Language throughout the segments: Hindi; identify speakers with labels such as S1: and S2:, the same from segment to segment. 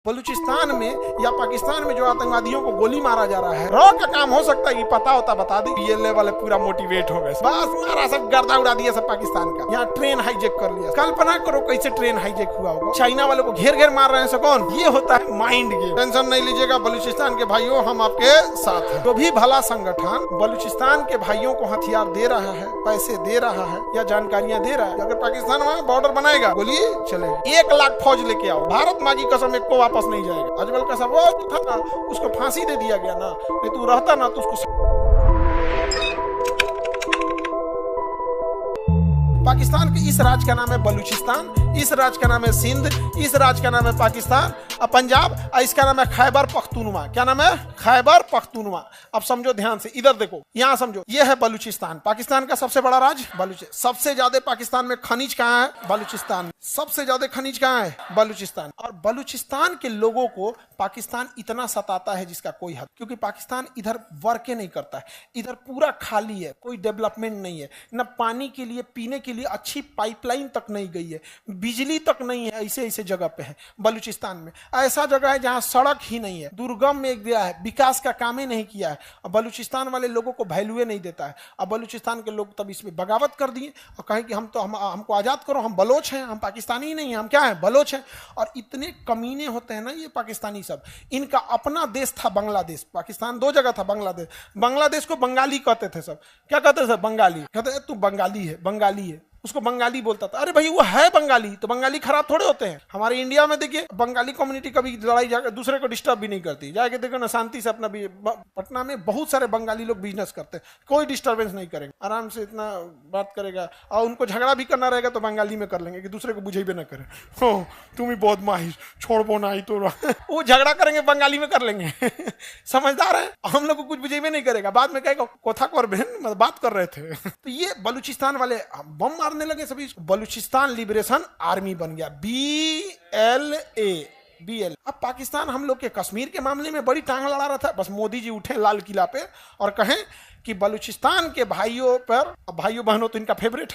S1: बलूचिस्तान में या पाकिस्तान में जो आतंकवादियों को गोली मारा जा रहा है, रॉ का काम हो सकता है कि पता होता बता दे। पीएलए वाले पूरा मोटिवेट हो गए, बस मारा, सब गर्दा उड़ा दिया सब पाकिस्तान का। यहाँ ट्रेन हाईजेक कर लिया। कल्पना करो कैसे ट्रेन हाईजेक हुआ होगा। चाइना वाले को घेर घेर मार रहे हैं कौन? ये होता है माइंड गेम। टेंशन नहीं लीजिएगा बलूचिस्तान के भाइयों, हम आपके साथ हैं। जो भी भला संगठन बलूचिस्तान के भाइयों को हथियार दे रहा है, पैसे दे रहा है या जानकारियां दे रहा है, अगर पाकिस्तान वहाँ बॉर्डर बनाएगा गोली चलेगी। 1 लाख फौज लेके आओ, भारत माँ की कसम एक को वापस नहीं जाएगा। अजमल का सब वो था ना, उसको फांसी दे दिया गया ना, नहीं तू रहता ना तो उसको। पाकिस्तान के इस राज्य का नाम है बलूचिस्तान, इस राज्य का नाम है सिंध, इस राज्य का नाम है पाकिस्तान पंजाब, इसका नाम है खैबर पख्तूनवा। क्या नाम है? खैबर पख्तूनवा। अब समझो ध्यान से, इधर देखो, यहाँ समझो, ये है बलूचिस्तान, पाकिस्तान का सबसे बड़ा राज्य बलूचिस्तान। सबसे ज्यादा पाकिस्तान में खनिज कहाँ है? बलूचिस्तान। सबसे ज्यादा खनिज कहाँ है? बलूचिस्तान। और बलूचिस्तान के लोगों को पाकिस्तान इतना सताता है जिसका कोई हद, क्योंकि पाकिस्तान इधर वर्के नहीं करता है, इधर पूरा खाली है, कोई डेवलपमेंट नहीं है, न पानी के लिए, पीने के लिए अच्छी पाइपलाइन तक नहीं गई है, बिजली तक नहीं है। ऐसे ऐसे जगह पे है बलूचिस्तान में, ऐसा जगह है जहां सड़क ही नहीं है, दुर्गम में एक दिया है, विकास का काम ही नहीं किया है। और बलूचिस्तान वाले लोगों को वैल्यू नहीं देता है। अब बलूचिस्तान के लोग तब इसमें बगावत कर दिए और कहें कि हमको आजाद करो, हम बलोच हैं, हम पाकिस्तानी ही नहीं है, हम क्या है? बलोच हैं। और इतने कमीने होते हैं ना ये पाकिस्तानी सब। इनका अपना देश था बांग्लादेश, पाकिस्तान 2 जगह था। बांग्लादेश को बंगाली कहते थे सब। क्या कहते थे? बंगाली। कहते तू बंगाली है, बंगाली है, उसको बंगाली बोलता था। अरे भाई वो है बंगाली, तो बंगाली खराब थोड़े होते हैं। हमारे इंडिया में देखिए बंगाली कम्युनिटी कभी लड़ाई जाकर दूसरे को डिस्टर्ब भी नहीं करती। जाके देखो ना, शांति से अपना भी। पटना में बहुत सारे बंगाली लोग बिजनेस करते हैं, कोई डिस्टर्बेंस नहीं करेंगे, आराम से इतना बात करेगा। और उनको झगड़ा भी करना रहेगा तो बंगाली में कर लेंगे कि दूसरे को बुझेबे ना करे। हो तुम ही बहुत माहिर, छोड़बो ना ही तो वो झगड़ा करेंगे बंगाली में कर लेंगे। समझदार है, हम लोग को कुछ बुझेबे नहीं करेगा। बाद में कहेगा कोथा कर बहन बात कर रहे थे। तो ये बलूचिस्तान वाले बम मारने लगे सभी। बलूचिस्तान लिबरेशन आर्मी बन गया, BLA। अब पाकिस्तान हम लोग के कश्मीर के मामले में बड़ी टांग लड़ा रहा था। बस मोदी जी उठे लाल किला पे और कहें कि बलूचिस्तान के भाइयों पर, भाइयों बहनों तो इनका फेवरेट।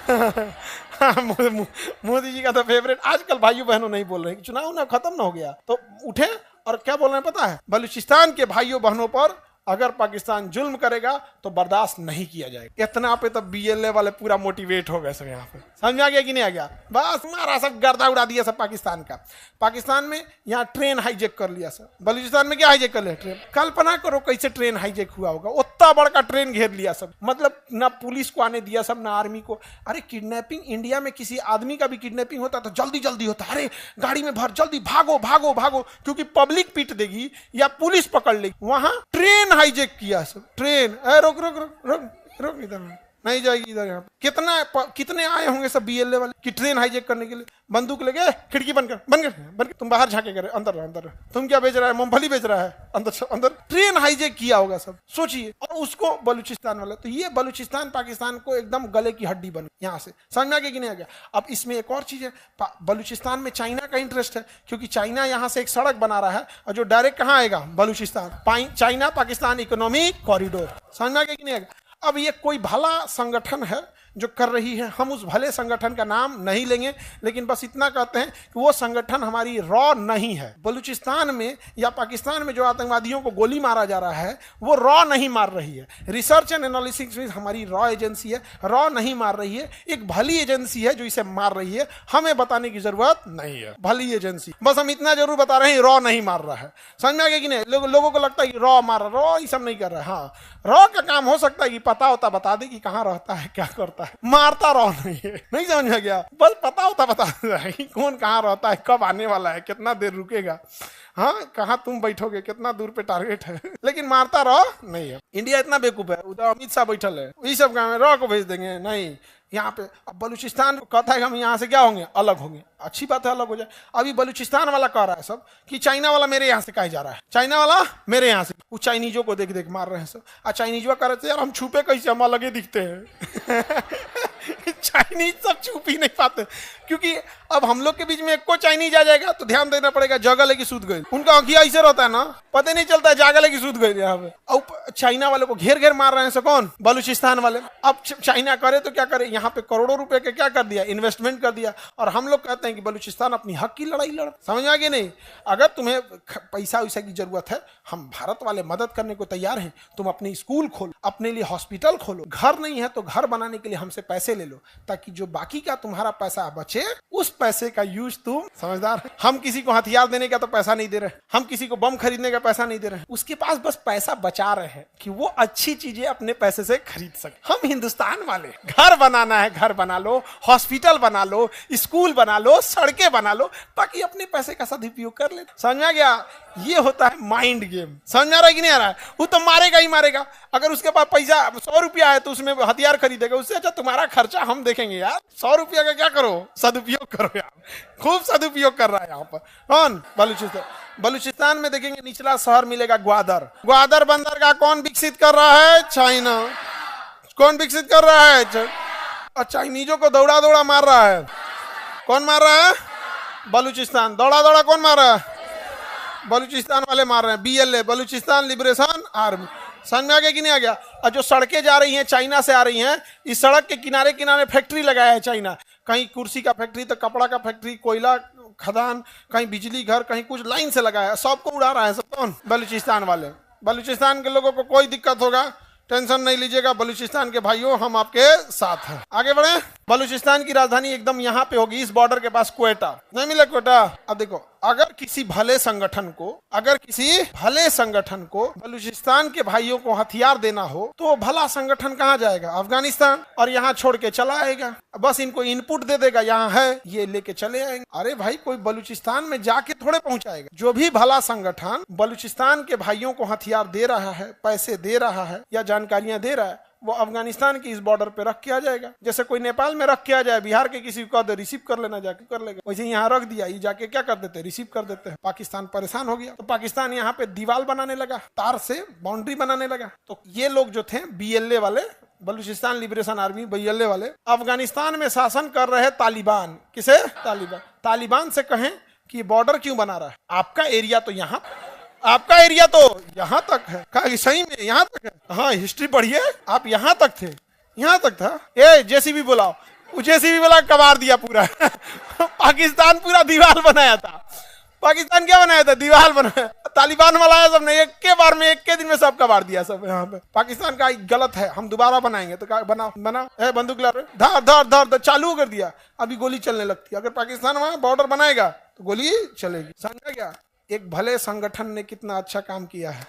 S1: मोदी जी का तो फेवरेट। आजकल भाइयों बहनों नहीं बोल रहे, चुनाव ना खत्म ना हो गया तो उठे और क्या बोल रहे हैं पता है? बलूचिस्तान के भाइयों बहनों पर अगर पाकिस्तान जुल्म करेगा तो बर्दाश्त नहीं किया जाएगा। इतना पे तो BLA वाले पूरा मोटिवेट हो गए सब। यहाँ पे समझ आ गया कि नहीं आ गया? बस मारा, सब गर्दा उड़ा दिया सब पाकिस्तान का। पाकिस्तान में यहाँ ट्रेन हाईजेक कर लिया सब। बलूचिस्तान में क्या हाईजेक कर लिया? ट्रेन। कल्पना करो कैसे ट्रेन हाईजेक हुआ होगा। उतना बड़का ट्रेन घेर लिया सब, मतलब ना पुलिस को आने दिया सब, ना आर्मी को। अरे किडनैपिंग, इंडिया में किसी आदमी का भी किडनैपिंग होता तो जल्दी जल्दी होता, अरे गाड़ी में भर, जल्दी भागो भागो भागो, क्योंकि पब्लिक पीट देगी या पुलिस पकड़ लेगी। वहां ट्रेन हाईजेक किया सब। ट्रेन रोक रोक रोक रोक रोक, इधर नहीं जाएगी, इधर। यहाँ कितने आए होंगे सब BLA वाले कि ट्रेन हाईजेक करने के लिए। बंदूक लेके खिड़की बंद कर, तुम बाहर झाके करे, अंदर अंदर। तुम क्या बेच रहा है? मूंगफली बेच रहा है, अंदर अंदर। ट्रेन हाईजेक किया होगा सब, सोचिए। और उसको बलूचिस्तान वाला, तो ये बलूचिस्तान पाकिस्तान को एकदम गले की हड्डी बन यहाँ से। समझ में आ गया कि नहीं आ गया? अब इसमें एक और चीज है, बलूचिस्तान में चाइना का इंटरेस्ट है, क्योंकि चाइना यहाँ से एक सड़क बना रहा है और जो डायरेक्ट कहाँ आएगा? Balochistan. China Pakistan economic corridor. समझ में आ गया कि नहीं आ गया? अब ये कोई भला संगठन है जो कर रही है, हम उस भले संगठन का नाम नहीं लेंगे, लेकिन बस इतना कहते हैं कि वो संगठन हमारी रॉ नहीं है। बलूचिस्तान में या पाकिस्तान में जो आतंकवादियों को गोली मारा जा रहा है वो रॉ नहीं मार रही है। रिसर्च एंड एनालिसिस में हमारी रॉ एजेंसी है, रॉ नहीं मार रही है। एक भली एजेंसी है जो इसे मार रही है, हमें बताने की जरूरत नहीं है। भली एजेंसी, बस हम इतना जरूर बता रहे हैं रॉ नहीं मार रहा है। समझ में आ गया कि नहीं? लोगों को लगता है कि रॉ मार रहा, रॉ ये सब नहीं कर रहा है। हाँ, रॉ का काम हो सकता है कि पता होता बता दे कि कहाँ रहता है, क्या करता है, मारता रहो नहीं है। नहीं समझ में गया? बस पता होता बता दे कि कौन कहाँ रहता है, कब आने वाला है, कितना देर रुकेगा, हाँ कहाँ तुम बैठोगे, कितना दूर पे टारगेट है, लेकिन मारता रहो नहीं है। इंडिया इतना बेवकूफ है, उधर अमित शाह बैठल है, ये सब काम है, रॉ को भेज देंगे नहीं यहाँ पे। अब बलूचिस्तान कहता है कि हम यहाँ से क्या होंगे? अलग होंगे। अच्छी बात है, अलग हो जाए। अभी बलूचिस्तान वाला कह रहा है सब कि चाइना वाला मेरे यहाँ से कहा जा रहा है, चाइना वाला मेरे यहाँ से। वो चाइनीजों को देख देख मार रहे हैं सब। चाइनीजों कह रहे थे यार हम छुपे कैसे, हम अलग ही दिखते हैं। चाइनीज सब छुप ही नहीं पाते, क्योंकि अब हम लोग के बीच में एक को चाइनीज आ जाएगा तो ध्यान देना पड़ेगा, जगह लेके सूत गए। उनका आंखिया ऐसे रहता है ना, पता नहीं चलता है, जागा लेके सूत गए यहाँ पे। अब चाइना वाले को घेर घेर मार रहे हैं, से कौन? बलूचिस्तान वाले। अब चाइना करे तो क्या करे, यहाँ पे करोड़ों रुपए के क्या कर दिया, इन्वेस्टमेंट कर दिया, और हम लोग कहते हैं कि बलूचिस्तान अपनी हक की लड़ाई लड़। समझ आ गया नहीं? अगर तुम्हें पैसा वैसा की जरूरत है, हम भारत वाले मदद करने को तैयार हैं। तुम अपने स्कूल खोलो, अपने लिए हॉस्पिटल खोलो, घर नहीं है तो घर बनाने के लिए हमसे पैसे ले लो, ताकि जो बाकी का तुम्हारा पैसा बचे उस पैसे का यूज तुम, समझदार है। हम किसी को हथियार देने का तो पैसा नहीं दे रहे, हम किसी को बम खरीदने का पैसा नहीं दे रहे, उसके पास बस पैसा बचा रहे हैं कि वो अच्छी चीजें अपने पैसे से खरीद सके। हम हिंदुस्तान वाले घर बनाना है, घर बना लो, हॉस्पिटल बना लो, स्कूल बना लो, सड़कें बना लो, ताकि अपने पैसे का सदुपयोग कर ले। समझ आ गया? ये होता है माइंड गेम। समझ आ रहा है कि नहीं आ रहा है? वो तो मारेगा ही मारेगा। अगर उसके पास पैसा 100 रुपया है तो उसमें हथियार खरीदेगा, उससे अच्छा तुम्हारा खर्चा हम देखेंगे यार। 100 रुपया का क्या करो, सदुपयोग करो यार। खूब सदुपयोग कर रहा है यहाँ पर कौन? बलूचिस्तान। बलूचिस्तान में देखेंगे निचला शहर मिलेगा ग्वादर। ग्वादर बंदरगाह कौन विकसित कर रहा है? चाइना। कौन विकसित कर रहा है? और चाइनीजों को दौड़ा दौड़ा मार रहा है। कौन मार रहा है? बलूचिस्तान। दौड़ा दौड़ा कौन मार रहा है? बलूचिस्तान वाले मार रहे हैं। BLA, Balochistan liberation army. समझ में आ गया कि नहीं आ गया? और जो सड़कें जा रही हैं चाइना से आ रही हैं, इस सड़क के किनारे किनारे फैक्ट्री लगाया है चाइना। कहीं कुर्सी का फैक्ट्री तो कपड़ा का फैक्ट्री, कोयला खदान, कहीं बिजली घर, कहीं कुछ लाइन से लगाया है। सबको उड़ा रहा है सब कौन? बलूचिस्तान वाले। बलूचिस्तान के लोगों को कोई दिक्कत होगा, टेंशन नहीं लीजिएगा, बलूचिस्तान के भाइयों हम आपके साथ हैं। आगे बढ़े। बलूचिस्तान की राजधानी एकदम यहाँ पे होगी, इस बॉर्डर के पास क्वेटा। नहीं मिला क्वेटा? अब देखो, अगर किसी भले संगठन को बलूचिस्तान के भाइयों को हथियार देना हो तो भला संगठन कहाँ जाएगा? अफगानिस्तान। और यहाँ छोड़ के चला आएगा, बस इनको इनपुट दे देगा, यहाँ है ये लेके चले आएंगे। अरे भाई, कोई बलूचिस्तान में जाके थोड़े पहुंचाएगा। जो भी भला संगठन बलूचिस्तान के भाइयों को हथियार दे रहा है, पैसे दे रहा है या जानकारियां दे रहा है, वो अफगानिस्तान की इस बॉर्डर पे रख के आ जाएगा। जैसे कोई नेपाल में रख के आ जाए, बिहार के किसी को दे रिसीव कर लेना, जाके कर लेगा। वैसे यहाँ रख दिया, ये जाके क्या कर देते हैं? रिसीव कर देते हैं। पाकिस्तान परेशान हो गया तो पाकिस्तान यहाँ पे दीवार बनाने लगा, तार से बाउंड्री बनाने लगा। तो ये लोग जो थे BLA वाले, बलूचिस्तान लिबरेशन आर्मी, BLA वाले, अफगानिस्तान में शासन कर रहे तालिबान। किसे? तालिबान। तालिबान से कहें कि बॉर्डर क्यों बना रहा है? आपका एरिया तो यहाँ, आपका एरिया तो यहाँ तक है। कहा सही में यहाँ तक है? हाँ, हिस्ट्री पढ़िए, आप यहाँ तक थे, यहाँ तक था। ए JCB बुलाओ, JCB वाला कबाड़ दिया पूरा। पाकिस्तान पूरा दीवार बनाया था। पाकिस्तान क्या बनाया था? दीवार बनाया। तालिबान वाला है सबने एक के बार में, एक के दिन में सब कबाड़ दिया सब यहाँ पे। पाकिस्तान का गलत है, हम दोबारा बनाएंगे। तो बनाओ ए बंदूक ला रहे, धर धर धर धर, चालू कर दिया। अभी गोली चलने लगती है। अगर पाकिस्तान वहां बॉर्डर बनाएगा तो गोली चलेगी। समझा क्या? एक भले संगठन ने कितना अच्छा काम किया है।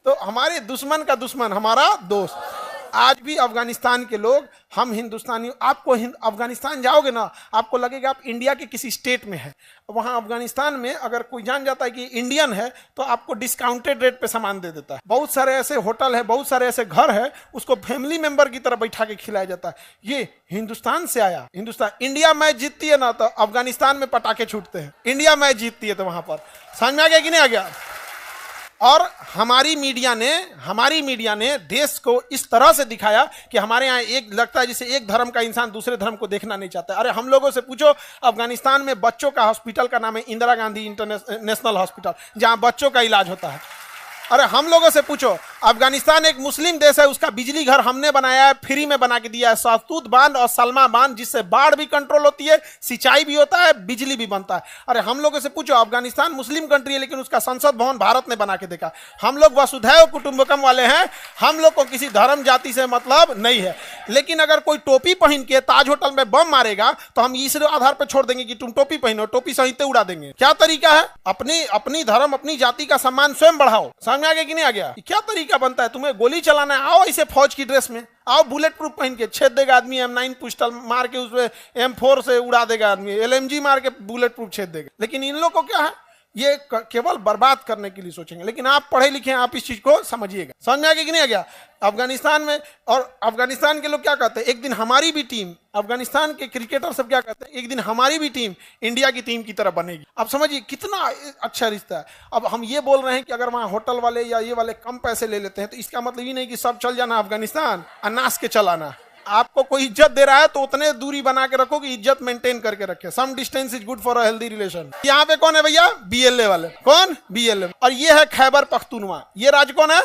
S1: तो हमारे दुश्मन का दुश्मन हमारा दोस्त। आज भी अफगानिस्तान के लोग, हम हिंदुस्तानी, आपको अफगानिस्तान जाओगे ना, आपको लगेगा आप इंडिया के किसी स्टेट में है। वहां अफगानिस्तान में अगर कोई जान जाता है कि इंडियन है तो आपको डिस्काउंटेड रेट पे सामान दे देता है। बहुत सारे ऐसे होटल है, बहुत सारे ऐसे घर है, उसको फैमिली मेंबर की तरह बैठा के खिलाया जाता है। ये हिंदुस्तान से आया। हिंदुस्तान, इंडिया मैच जीतती है ना तो अफगानिस्तान में पटाखे छूटते हैं। इंडिया मैच जीतती है तो वहां पर। समझ में आ गया कि नहीं आ गया? और हमारी मीडिया ने देश को इस तरह से दिखाया कि हमारे यहाँ एक लगता है जैसे एक धर्म का इंसान दूसरे धर्म को देखना नहीं चाहता। अरे हम लोगों से पूछो, अफगानिस्तान में बच्चों का हॉस्पिटल का नाम है इंदिरा गांधी इंटरनेशनल हॉस्पिटल, जहां बच्चों का इलाज होता है। अरे हम लोगों से पूछो, अफगानिस्तान एक मुस्लिम देश है, उसका बिजली घर हमने बनाया है, फ्री में बना के दिया है, सहतूत बांध और सलमा बांध, जिससे बाढ़ भी कंट्रोल होती है, सिंचाई भी होता है, बिजली भी बनता है। अरे हम लोगों से पूछो, अफगानिस्तान मुस्लिम कंट्री है लेकिन उसका संसद भवन भारत ने बना के देखा। हम लोग वसुधैव कुटुंबकम वाले हैं, हम लोग को किसी धर्म जाति से मतलब नहीं है। लेकिन अगर कोई टोपी पहन के ताज होटल में बम मारेगा तो हम इस आधार पर छोड़ देंगे कि तुम टोपी पहनो, टोपी सहित उड़ा देंगे। क्या तरीका है? अपनी धर्म, अपनी जाति का सम्मान स्वयं बढ़ाओ। समझ में आ गया कि नहीं आ गया? क्या तरीका बनता है? तुम्हें गोली चलाना है, आओ ऐसे फौज की ड्रेस में, आओ बुलेट प्रूफ पहन के, छेद देगा आदमी, M9 पिस्टल मार के उसमें M4 से उड़ा देगा आदमी, LMG मार के बुलेट प्रूफ छेद देगा। लेकिन इन लोगों को क्या है, ये केवल बर्बाद करने के लिए सोचेंगे। लेकिन आप पढ़े लिखे हैं, आप इस चीज को समझिएगा। समझ में आ गया कि नहीं आ गया? अफगानिस्तान में, और अफगानिस्तान के लोग क्या कहते हैं, एक दिन हमारी भी टीम, अफगानिस्तान के क्रिकेटर सब क्या कहते हैं, एक दिन हमारी भी टीम इंडिया की टीम की तरह बनेगी। अब समझिए कितना अच्छा रिश्ता है। अब हम ये बोल रहे हैं कि अगर वहां होटल वाले या ये वाले कम पैसे ले लेते हैं तो इसका मतलब ये नहीं कि सब चल जाना अफगानिस्तान और नाश के चलाना। आपको कोई इज्जत दे रहा है तो उतने दूरी बना के रखो कि इज्जत मेंटेन करके रखे। Some distance is good for a healthy relation. यहाँ पे कौन है भैया? बीएलए वाले। कौन? बीएलए। और ये है खैबर पख्तूनवा। ये राज्य कौन है?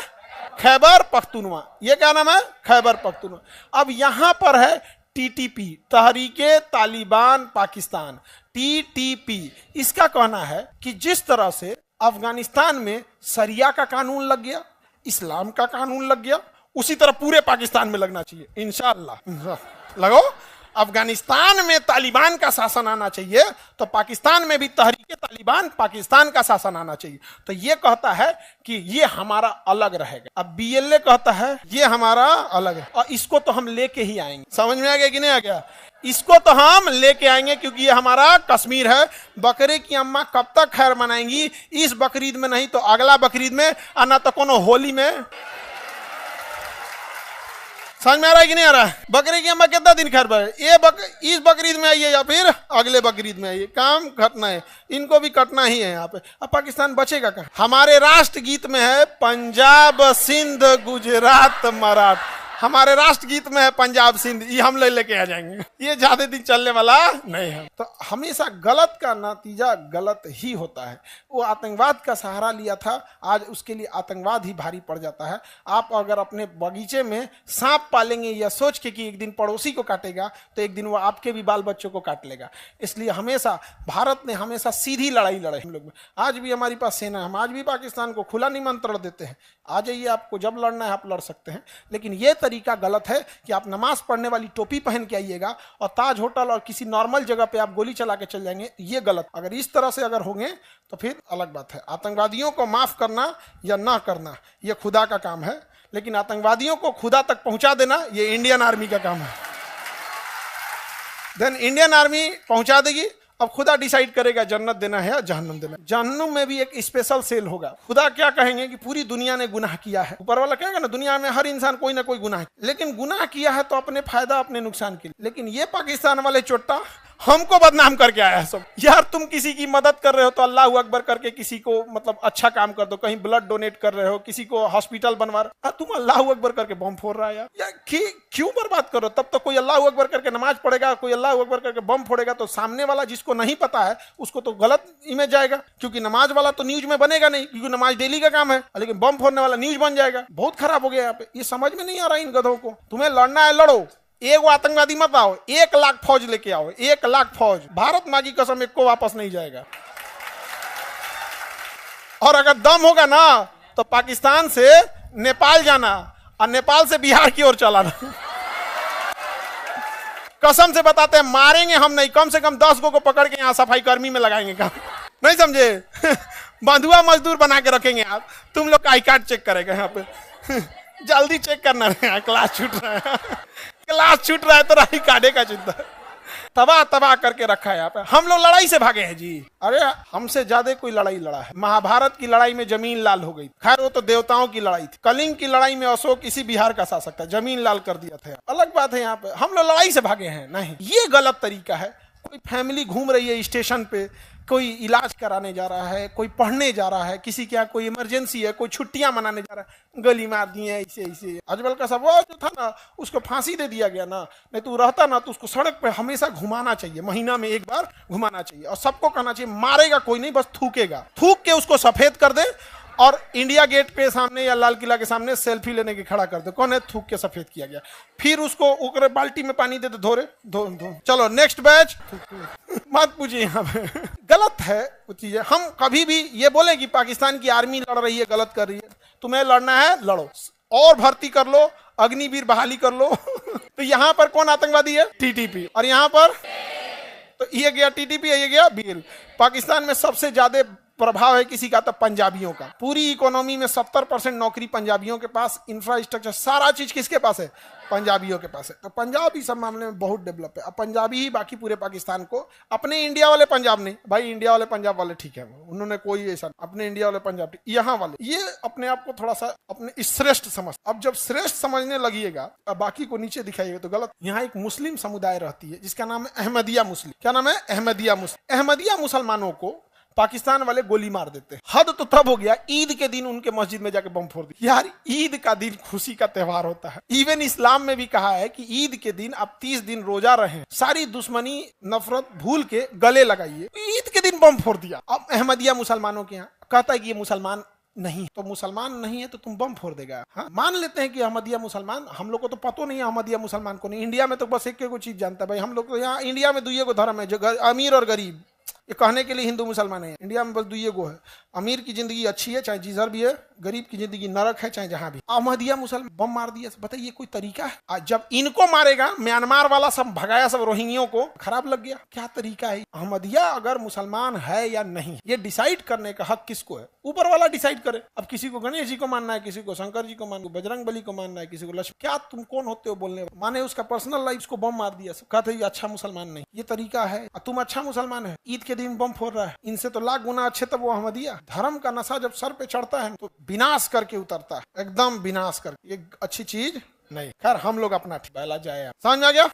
S1: खैबर पख्तूनवा। ये क्या नाम है? खैबर पख्तूनवा। अब यहां पर है टीटीपी, तहरीके तालिबान पाकिस्तान, टीटीपी। इसका कहना है कि जिस तरह से अफगानिस्तान में शरिया का कानून लग गया, इस्लाम का कानून लग गया, उसी तरह पूरे पाकिस्तान में लगना चाहिए इंशाअल्लाह। लगो। अफगानिस्तान में तालिबान का शासन आना चाहिए तो पाकिस्तान में भी तहरीके तालिबान पाकिस्तान का शासन आना चाहिए। तो ये कहता है कि ये हमारा अलग रहेगा। अब बीएलए कहता है ये हमारा अलग है, और इसको तो हम लेके ही आएंगे। समझ में आ गया कि नहीं आ गया? इसको तो हम लेके आएंगे क्योंकि ये हमारा कश्मीर है। बकरे की अम्मा कब तक खैर मनाएंगी? इस बकरीद में नहीं तो अगला बकरीद में, और ना तो कोनो होली में। समझ में आ रहा है कि नहीं आ रहा है? बकरे की अम्मा कितना दिन खैर पाए? इस बकरीद में आइए या फिर अगले बकरीद में आइए, काम कटना है, इनको भी कटना ही है यहाँ पे। अब पाकिस्तान बचेगा कहाँ? हमारे राष्ट्रगीत में है पंजाब सिंध गुजरात मराठ। हमारे राष्ट्रगीत में है पंजाब सिंध। ये हम लेके आ जाएंगे, ये ज्यादा दिन चलने वाला नहीं है। तो हमेशा गलत का नतीजा गलत ही होता है। वो आतंकवाद का सहारा लिया था, आज उसके लिए आतंकवाद ही भारी पड़ जाता है। आप अगर अपने बगीचे में सांप पालेंगे या सोच के कि एक दिन पड़ोसी को काटेगा, तो एक दिन वो आपके भी बाल बच्चों को काट लेगा। इसलिए हमेशा भारत ने हमेशा सीधी लड़ाई लड़े हम लोग। आज भी हमारे पास सेना है, हम आज भी पाकिस्तान को खुला निमंत्रण देते हैं, आ जाइए, आपको जब लड़ना है आप लड़ सकते हैं। लेकिन ये तरीका गलत है कि आप नमाज पढ़ने वाली टोपी पहन के आइएगा और ताज होटल और किसी नॉर्मल जगह पे आप गोली चला के चल जाएंगे, ये गलत। अगर इस तरह से अगर होंगे तो फिर अलग बात है। आतंकवादियों को माफ करना या ना करना ये खुदा का काम है, लेकिन आतंकवादियों को खुदा तक पहुंचा देना ये इंडियन आर्मी का काम है। देन इंडियन आर्मी पहुंचा देगी। अब खुदा डिसाइड करेगा जन्नत देना है या जहन्नुम देना। जहन्नुम में भी एक स्पेशल सेल होगा। खुदा क्या कहेंगे कि पूरी दुनिया ने गुनाह किया है। ऊपर वाला कहेगा ना, दुनिया में हर इंसान कोई ना कोई गुनाह, लेकिन गुनाह किया है तो अपने फायदा अपने नुकसान के लिए। लेकिन ये पाकिस्तान वाले चोट्टा हमको बदनाम करके आया है सब। यार तुम किसी की मदद कर रहे हो तो अल्लाह अकबर करके किसी को मतलब अच्छा काम कर दो, कहीं ब्लड डोनेट कर रहे हो, किसी को हॉस्पिटल बनवा रहे हो, तुम अल्लाह अकबर करके बम फोड़ रहा है। यार क्यों बर्बाद करो? तब तो कोई अल्लाह अकबर करके नमाज पढ़ेगा, कोई अल्लाह अकबर करके बम फोड़ेगा, तो सामने वाला जिसको नहीं पता है उसको तो गलत इमेज जाएगा। क्योंकि नमाज वाला तो न्यूज में बनेगा नहीं, क्योंकि नमाज डेली का काम है, लेकिन बम फोड़ने वाला न्यूज बन जाएगा। बहुत खराब हो गया यहाँ पे। ये समझ में नहीं आ रहा इन गधों को। तुम्हें लड़ना है लड़ो, एक आतंकवादी मत आओ, 1 लाख फौज लेके आओ, 1 लाख फौज। भारत माँ की कसम एक को वापस नहीं जाएगा। और अगर दम होगा ना तो पाकिस्तान से नेपाल जाना और नेपाल से बिहार की ओर चलाना। कसम से बताते हैं, मारेंगे हम नहीं, कम से कम 10 को पकड़ के यहाँ सफाई कर्मी में लगाएंगे काम। नहीं समझे? बंधुआ मजदूर बना के रखेंगे आप। तुम लोग का आई कार्ड चेक करेगा यहाँ पे। जल्दी चेक करना है, क्लास छूट रहा है, क्लास छूट रहा है तो राही काटे का चिंता। तबाह तबाह करके रखा है यहाँ पे। हम लोग लड़ाई से भागे हैं जी। अरे हमसे ज्यादा कोई लड़ाई लड़ा है। महाभारत की लड़ाई में जमीन लाल हो गई। खैर वो तो देवताओं की लड़ाई थी। कलिंग की लड़ाई में अशोक इसी बिहार का शासक था, जमीन लाल कर दिया था। अलग बात है। यहाँ पे हम लोग लड़ाई से भागे हैं नहीं, ये गलत तरीका है। कोई फैमिली घूम रही है स्टेशन पे, कोई इलाज कराने जा रहा है, कोई पढ़ने जा रहा है, किसी के यहाँ कोई इमरजेंसी है, कोई छुट्टियां मनाने जा रहा है, गली मार दी है ऐसे ऐसे। अजमल का सब वो जो था ना, उसको फांसी दे दिया गया ना, नहीं तो रहता ना तो उसको सड़क पे हमेशा घुमाना चाहिए, महीना में 1 बार घुमाना चाहिए। और सबको कहना चाहिए मारेगा कोई नहीं, बस थूकेगा, थूक के उसको सफेद कर दे और इंडिया गेट पे सामने या लाल किला के सामने सेल्फी लेने के खड़ा कर दे। कौन है? थूक के सफेद किया गया। फिर उसको उकरे बाल्टी में पानी दे दे, धो। चलो नेक्स्ट बैच। मत पूछिए, यहाँ पे गलत है वो चीजें। हम कभी भी ये बोले कि पाकिस्तान की आर्मी लड़ रही है, गलत कर रही है। तुम्हें लड़ना है लड़ो, और भर्ती कर लो, अग्निवीर बहाली कर लो। तो यहाँ पर कौन आतंकवादी है? टीटीपी। और यहाँ पर तो ये गया टीटीपी, ये गया बीएल। पाकिस्तान में सबसे ज्यादा प्रभाव है किसी का? तो पंजाबियों का। पूरी इकोनॉमी में 70% नौकरी पंजाबियों के पास, इंफ्रास्ट्रक्चर सारा चीज किसके पास है? पंजाबियों के पास है। तो पंजाब इस मामले में बहुत डेवलप है। अब पंजाबी ही बाकी पूरे पाकिस्तान को, अपने इंडिया वाले पंजाब नहीं भाई, इंडिया वाले पंजाब वाले ठीक है, उन्होंने कोई ऐसा, अपने इंडिया वाले पंजाब यहाँ वाले ये अपने आप को थोड़ा सा अपने श्रेष्ठ समझ। अब जब श्रेष्ठ समझने लगिएगा अब बाकी को नीचे दिखाइएगा तो गलत। यहाँ एक मुस्लिम समुदाय रहती है जिसका नाम है अहमदिया मुस्लिम। क्या नाम है? अहमदिया मुस्लिम। अहमदिया मुसलमानों को पाकिस्तान वाले गोली मार देते। हद तो तब हो गया, ईद के दिन उनके मस्जिद में जाके बम फोड़ दिया। यार ईद का दिन खुशी का त्योहार होता है। इवन इस्लाम में भी कहा है कि ईद के दिन आप 30 दिन रोजा रहें, सारी दुश्मनी नफरत भूल के गले लगाइए। ईद के दिन बम फोड़ दिया। अब अहमदिया मुसलमानों के यहाँ कहता है कि ये मुसलमान नहीं, तो मुसलमान नहीं है तो तुम बम फोड़ देगा। हाँ, मान लेते हैं कि अहमदिया मुसलमान, हम लोग को तो पता नहीं है अहमदिया मुसलमान को नहीं। इंडिया में तो बस एक को चीज जानता है भाई, हम लोग तो यहाँ इंडिया में दुइये को धर्म है, जो अमीर और गरीब, ये कहने के लिए हिंदू मुसलमान है। इंडिया में बस दुइये को है, अमीर की जिंदगी अच्छी है चाहे जिधर भी है, गरीब की जिंदगी नरक है चाहे जहां भी। अहमदिया मुसलमान बम मार दिया, बताइए कोई तरीका है? आज जब इनको मारेगा, म्यांमार वाला सब भगाया सब रोहिंग्यों को, खराब लग गया। क्या तरीका है? अहमदिया अगर मुसलमान है या नहीं, ये डिसाइड करने का हक किसको है? ऊपर वाला डिसाइड करे। अब किसी को गणेश जी को मानना है, किसी को शंकर जी को मानना है, बजरंग बली को मानना है, किसी को लक्ष्मण। क्या तुम कौन होते हो बोलने? माने उसका पर्सनल लाइफ को बम मार दिया, सब कहते ये अच्छा मुसलमान नहीं। ये तरीका है? तुम अच्छा मुसलमान है, ईद के दिन बम फोड़ रहा है, इनसे तो लाख गुना अच्छे तब वो अहमदिया। धर्म का नशा जब सर पे चढ़ता है तो विनाश करके उतरता है, एकदम विनाश करके। ये अच्छी चीज नहीं। खैर हम लोग अपना बैला जाए, समझ आ गया।